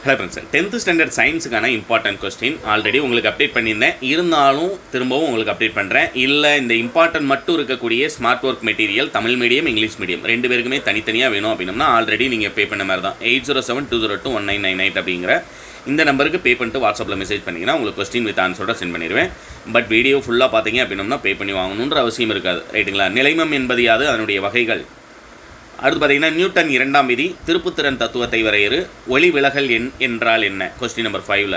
Hello friends, 10th standard சயின்ஸுக்கான important question already உங்களுக்கு update பண்ணியிருந்தேன். இருந்தாலும் திரும்பவும் உங்களுக்கு அப்டேட் பண்ணுறேன். இல்லை இந்த இம்பார்ட்டன்ட் மட்டும் இருக்கக்கூடிய smart work material Tamil medium English medium ரெண்டு பேருக்குமே தனித்தனியாக வேணும் அப்படின்னா ஆல்ரெடி நீங்கள் பே பண்ண மாதிரி தான் 8072021998 அப்படிங்கிற இந்த நம்பருக்கு பே பண்ணிட்டு வாட்ஸ்அப்பில் மெசேஜ் பண்ணிங்கன்னா உங்களுக்கு கொஸ்டின் வித் ஆன்சரோட சென்ட் பண்ணிடுவேன். பட் வீடியோ ஃபுல்லாக பார்த்தீங்க அப்படின்னா பே பண்ணி வாங்கணுன்ற அவசியம் இருக்காது. ரைட்டுங்களா? நிலைமம் என்பது யாது, அதனுடைய வகைகள். அடுத்து பார்த்தீங்கன்னா நியூட்டன் இரண்டாம் விதி, திருப்புத்திறன் தத்துவத்தை வரையறு, ஒளி விலகல் என்றால் என்ன, கொஸ்டின் நம்பர் 5ல்.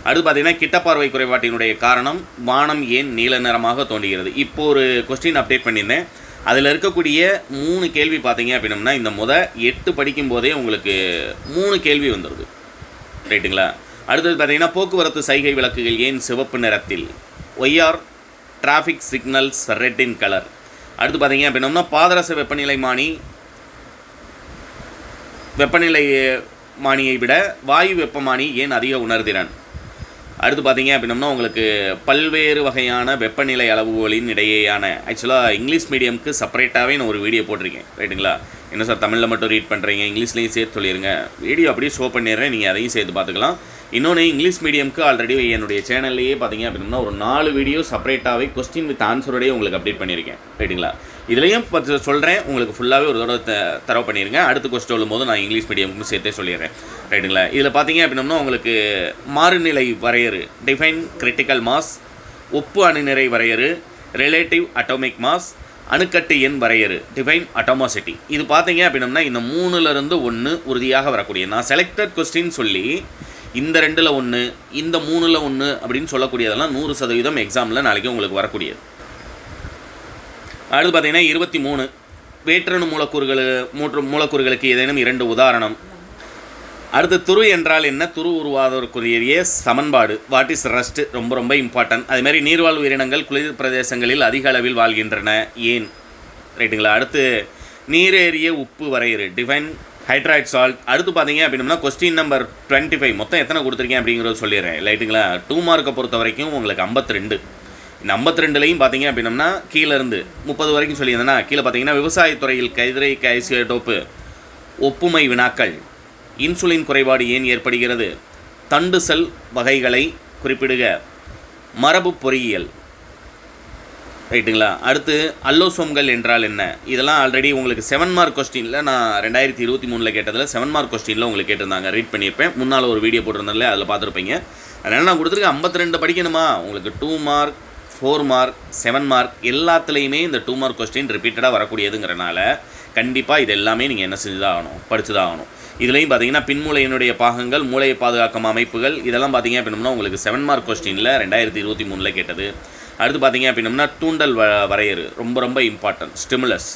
அடுத்து பார்த்தீங்கன்னா கிட்டப்பார்வை குறைபாட்டினுடைய காரணம், வானம் ஏன் நீல நிறமாக தோன்றுகிறது. இப்போ ஒரு கொஸ்டின் அப்டேட் பண்ணியிருந்தேன். அதில் இருக்கக்கூடிய 3 கேள்வி பார்த்தீங்க அப்படின்னா இந்த 8 படிக்கும் போதே உங்களுக்கு 3 கேள்வி வந்துடுது. ரைட்டுங்களா? அடுத்தது பார்த்தீங்கன்னா போக்குவரத்து சைகை விளக்குகள் ஏன் சிவப்பு நிறத்தில், YR traffic signals red in colour. அடுத்து பார்த்தீங்க அப்படின்னா பாதரச வெப்பநிலை மானியை விட வாயு வெப்பமானி ஏன் அதிக உணர்திறன். அடுத்து பார்த்தீங்க அப்படின்னா உங்களுக்கு பல்வேறு வகையான வெப்பநிலை அளவுகளின் இடையேயான, ஆக்சுவலாக இங்கிலீஷ் மீடியமுக்கு செப்பரேட்டாகவே நான் ஒரு வீடியோ போட்டிருக்கேன். ரைட்டுங்களா? என்ன சார் தமிழில் மட்டும் ரீட் பண்ணுறீங்க, இங்கிலீஷ்லேயும் சேர்த்து சொல்லிடுங்க. வீடியோ அப்படியே ஷோ பண்ணிடுறேன், நீங்கள் அதையும் சேர்த்து பார்த்துக்கலாம். இன்னொன்று இங்கிலீஷ் மீடியமுக்கு ஆல்ரெடி என்னுடைய சேனல்லையே பார்த்தீங்க அப்படின்னா ஒரு 4 வீடியோ செப்பரேட்டாகவே கொஸ்டின் வித் ஆன்சரோடையே உங்களுக்கு அப்டேட் பண்ணியிருக்கேன். ரைட்டுங்களா? இதுலேயும் சொல்கிறேன், உங்களுக்கு ஃபுல்லாகவே ஒரு தடவை தரவு பண்ணிடுங்க. அடுத்த கொஸ்டின் சொல்லும்போது நான் இங்கிலீஷ் மீடியமுக்கு சேர்த்தே சொல்லிடுறேன். ரைட்டுங்களா? இதில் பார்த்தீங்க அப்படின்னா உங்களுக்கு மாறுநிலை வரையறு, டிஃபைன் கிரிட்டிக்கல் மாஸ், ஒப்பு அணுநிறை வரையறு, ரிலேட்டிவ் அட்டாமிக் மாஸ், அணுக்கட்டு எண் வரையறு, டிஃபைன் அட்டாமாசிட்டி. இது பார்த்தீங்க அப்படின்னா இந்த 3ல் 1 உறுதியாக வரக்கூடிய, நான் செலக்டட் கொஸ்டின் சொல்லி இந்த 2ல் 1 இந்த 3ல் 1 அப்படின்னு சொல்லக்கூடியதெல்லாம் 100% எக்ஸாமில் நாளைக்கு உங்களுக்கு வரக்கூடியது. அடுத்து பார்த்தீங்கன்னா 23 வேற்றணு மூலக்கூறுகளுக்கு ஏதேனும் 2 உதாரணம். அடுத்து துரு என்றால் என்ன, துரு உருவாவதற்குரிய சமன்பாடு, வாட் இஸ் ரஸ்ட், ரொம்ப இம்பார்ட்டன்ட். அதேமாதிரி நீர்வாழ் உயிரினங்கள் குளிர் பிரதேசங்களில் அதிக அளவில் வாழ்கின்றன, ஏன். ரைட்டுங்களா? அடுத்து நீரேறிய உப்பு வரையறு, டிஃபைன் ஹைட்ரைட் சால்ட். அடுத்து பார்த்தீங்க அப்படின்னா கொஸ்டின் நம்பர் 25 மொத்தம் எத்தனை கொடுத்துருக்கேன் அப்படிங்கிறத சொல்லிடுறேன். ரைட்டுங்களா? 2 மார்க்கை பொறுத்த வரைக்கும் உங்களுக்கு 52. இந்த 52லையும் பார்த்தீங்க அப்படின்னா கீழேருந்து 30 வரைக்கும் சொல்லியிருந்தேன்னா கீழே பார்த்தீங்கன்னா விவசாயத்துறையில் கைதிரை கைசியோடோப்பு, ஒப்புமை வினாக்கள், இன்சுலின் குறைபாடு ஏன் ஏற்படுகிறது, தண்டு செல் வகைகளை குறிப்பிடுக, மரபு பொறியியல். ரைட்டுங்களா? அடுத்து அல்லோசோம்கள் என்றால் என்ன. இதெல்லாம் ஆல்ரெடி உங்களுக்கு 7 மார்க் கொஸ்டினில் நான் 2023 கேட்டதில் 7 மார்க் கொஸ்டினில் உங்களுக்கு கேட்டிருந்தாங்க, ரீட் பண்ணியிருப்பேன். முன்னால் ஒரு வீடியோ போட்டிருந்தாலே அதில் பார்த்துருப்பீங்க. அதனால் நான் கொடுத்துருக்கேன் 52 படிக்கணுமா, உங்களுக்கு 2 மார்க் 4 மார்க் 7 மார்க் எல்லாத்துலேயுமே இந்த 2 மார்க் கொஸ்டின் ரிப்பீட்டடாக வரக்கூடியதுங்கிறனால கண்டிப்பாக இது எல்லாமே நீங்கள் என்ன செஞ்சு தான் ஆகணும், படித்து தான் ஆகணும். இதுலேயும் பார்த்தீங்கன்னா பின்மூளையினுடைய பாகங்கள், மூளையை பாதுகாக்கும் அமைப்புகள், இதெல்லாம் பார்த்தீங்க அப்படின்னா உங்களுக்கு 7 மார்க் கொஸ்டினில் 2023 கேட்டது. அடுத்து பார்த்தீங்க அப்படின்னா தூண்டல் வரையறு, ரொம்ப இம்பார்ட்டன்ட். ஸ்டிமுலஸ்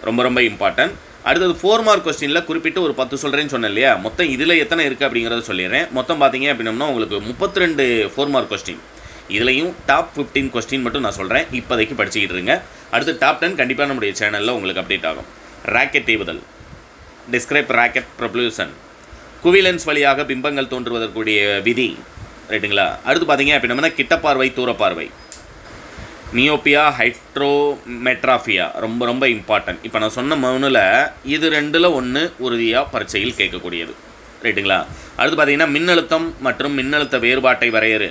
ரொம்ப இம்பார்ட்டன்ட். அடுத்தது 4 மார்க் கொஸ்டினில் குறிப்பிட்டு ஒரு 10 சொல்கிறேன்னு சொன்னேன் இல்லையா, மொத்தம் இதில் எத்தனை இருக்குது அப்படிங்கிறத சொல்லிடுறேன். மொத்தம் பார்த்தீங்க அப்படின்னா உங்களுக்கு 32 4 மார்க் கொஸ்டின். இதுலேயும் டாப் 15 கொஸ்டின் மட்டும் நான் சொல்கிறேன், இப்போதைக்கு படிச்சுக்கிட்டு இருங்க. அடுத்து டாப் 10 கண்டிப்பாக நம்முடைய சேனலில் உங்களுக்கு அப்டேட் ஆகும். ராக்கெட் ஏவுதல், டிஸ்கிரைப் ராக்கெட் ப்ரொப்ளூஷன், குவிலென்ஸ் வழியாக பிம்பங்கள் தோன்றுவதற்குரிய விதி. ரைட்டுங்களா? அடுத்து பார்த்தீங்க அப்படின்னா கிட்டப்பார்வை தூரப்பார்வை, நியோப்பியா ஹைட்ரோமெட்ராஃபியா ரொம்ப இம்பார்ட்டன்ட். இப்போ நான் சொன்ன 3ல் இது 2ல் 1 உறுதியாக பரீட்சையில் கேட்கக்கூடியது. ரைட்டுங்களா? அடுத்து பார்த்தீங்கன்னா மின்னழுத்தம் மற்றும் மின்னழுத்த வேறுபாட்டை வரையறு,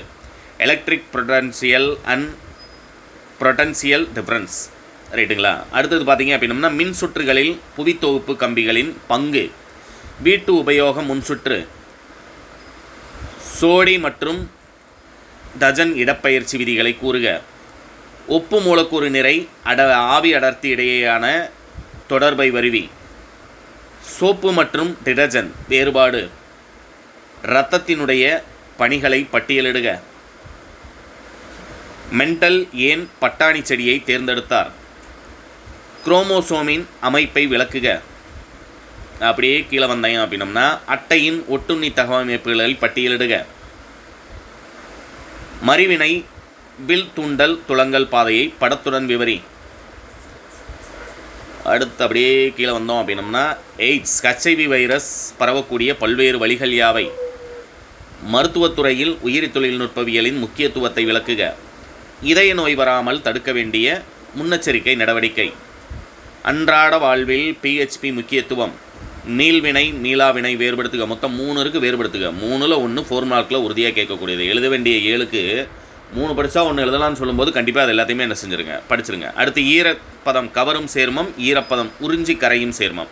electric potential and potential difference. ரைட்டுங்களா? அடுத்தது பார்த்தீங்க அப்படின்னா மின் சுற்றுகளில் புவித்தொகுப்பு கம்பிகளின் பங்கு, வீட்டு உபயோக முன்சுற்று, சோடி மற்றும் டஜன் இடப்பெயர்ச்சி விதிகளை கூறுக, ஒப்பு மூலக்கூறு நிறை ஆவி அடர்த்தி இடையேயான தொடர்பை வருவி, சோப்பு மற்றும் டிடர்ஜென்ட் வேறுபாடு, இரத்தத்தினுடைய பணிகளை பட்டியலிடுக, மெண்டல் ஏன் பட்டாணி செடியை தேர்ந்தெடுத்தார், குரோமோசோமின் அமைப்பை விளக்குக. அப்படியே கீழே வந்தேன் அப்படின்னம்னா அட்டையின் ஒட்டுண்ணி தகவமைப்புகளை பட்டியலிடுக, மறிவினை வில் தூண்டல் துளங்கல் பாதையை படத்துடன் விவரி. அடுத்து அப்படியே கீழே வந்தோம் அப்படின்னம்னா எய்ட்ஸ் HIV வைரஸ் பரவக்கூடிய பல்வேறு வழிகள் யாவை, மருத்துவத்துறையில் உயிரி தொழில்நுட்பவியலின் முக்கியத்துவத்தை விளக்குக, இதய நோய் வராமல் தடுக்க வேண்டிய முன்னெச்சரிக்கை நடவடிக்கை, அன்றாட வாழ்வில் PHP முக்கியத்துவம், நீள்வினை மீளாவினை வேறுபடுத்துக. மொத்தம் 3 இருக்குது, வேறுபடுத்துக. 3ல் 1 4 மார்க்கில் உறுதியாக கேட்கக்கூடியது. எழுத வேண்டிய 7க்கு 3 படித்தா 1 எழுதலாம்னு சொல்லும்போது கண்டிப்பாக அது எல்லாத்தையுமே என்ன செஞ்சுருங்க, படிச்சிருங்க. அடுத்து ஈரப்பதம் கவரும் சேர்மம், ஈரப்பதம் உறிஞ்சி கரையும் சேர்மம்.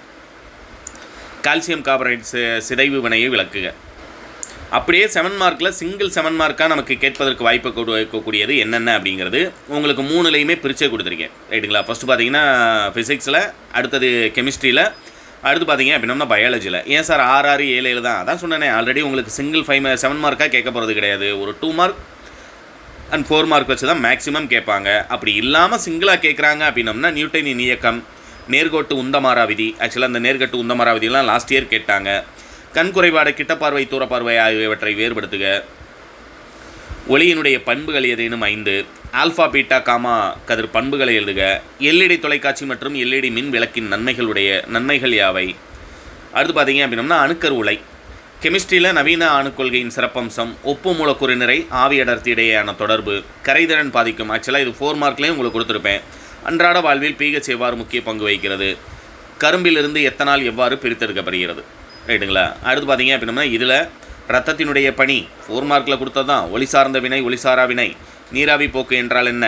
கால்சியம் கார்பனேட் சிதைவு வினையை விளக்குக. அப்படியே 7 மார்க்கில் சிங்கிள் 7 மார்க்காக நமக்கு கேட்பதற்கு வாய்ப்பு கொடுக்கக்கூடியது என்னென்ன அப்படிங்கிறது உங்களுக்கு 3லையுமே பிரிச்சே கொடுத்துருக்கேன். ரைட்டுங்களா? ஃபஸ்ட்டு பார்த்தீங்கன்னா ஃபிசிக்ஸில், அடுத்தது கெமிஸ்ட்ரியில், அடுத்து பார்த்தீங்க அப்படின்னா பயாலஜியில். ஏன் சார் 6 6 7 7 தான்? அதான் சொன்னேனே ஆல்ரெடி. உங்களுக்கு சிங்கிள் 7 மார்க்காக கேட்க போகிறது கிடையாது. ஒரு 2 மார்க் அண்ட் 4 மார்க் வச்சு தான் மேக்ஸிமம் கேட்பாங்க. அப்படி இல்லாமல் சிங்கிளாக கேட்குறாங்க அப்படின்னம்னா நியூட்டனின் இயக்கம், நேர்கோட்டு உந்தமாரா விதி. ஆக்சுவலாக அந்த நேர்கோட்டு உந்தமாரா விதியெல்லாம் லாஸ்ட் இயர் கேட்டாங்க. கண் குறைபாடு, கிட்டப்பார்வை, தூரப்பார்வை ஆகியவற்றை வேறுபடுத்துக. ஒளியினுடைய பண்புகள் ஏதேனும் 5. ஆல்ஃபா பீட்டா காமா கதிர் பண்புகளை எழுதுக. எல்இடி தொலைக்காட்சி மற்றும் எல்இடி மின் விளக்கின் நன்மைகள் யாவை? அடுத்து பார்த்தீங்க அப்படின்னம்னா அணுக்கரு உலை. கெமிஸ்ட்ரியில் நவீன அணுக்கொள்கையின் சிறப்பம்சம், ஒப்பு மூலக்கூறு நிறை, ஆவி அடர்த்தி இடையேயான தொடர்பு, கரைதிறன் பாதிக்கும். ஆக்சுவலாக இது 4 மார்க்லேயும் உங்களுக்கு கொடுத்துருப்பேன். அன்றாட வாழ்வில் pH எவ்வாறு முக்கிய பங்கு வகிக்கிறது, கரும்பிலிருந்து எத்தனால் எவ்வாறு பிரித்தெடுக்கப்படுகிறது. ரைட்டுங்களா? அடுத்து பார்த்தீங்க அப்படின்னா இதில் ரத்தத்தினுடைய பணி 4 மார்க்கில் கொடுத்தது தான். ஒளி சார்ந்த வினை, ஒளிசாரா வினை, நீராவி போக்கு என்றால் என்ன?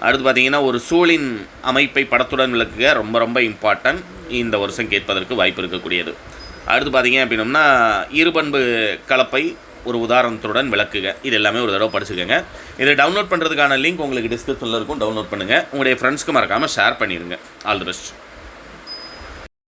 அடுத்து பார்த்தீங்கன்னா ஒரு சூழின் அமைப்பை படத்துடன் விளக்குக. ரொம்ப ரொம்ப இம்பார்ட்டன்ட், இந்த வருஷம் கேட்பதற்கு வாய்ப்பு இருக்கக்கூடியது. அடுத்து பார்த்தீங்க அப்படின்னம்னா இருபண்பு கலப்பை ஒரு உதாரணத்துடன் விளக்குக. இது எல்லாமே ஒரு தடவை படிச்சுக்கோங்க. இதை டவுன்லோட் பண்ணுறதுக்கான லிங்க் உங்களுக்கு டிஸ்கிரிப்ஷனில் இருக்கும். டவுன்லோட் பண்ணுங்கள். உங்களுடைய ஃப்ரெண்ட்ஸ்க்கு மறக்காமல் ஷேர் பண்ணிடுங்க. All the best.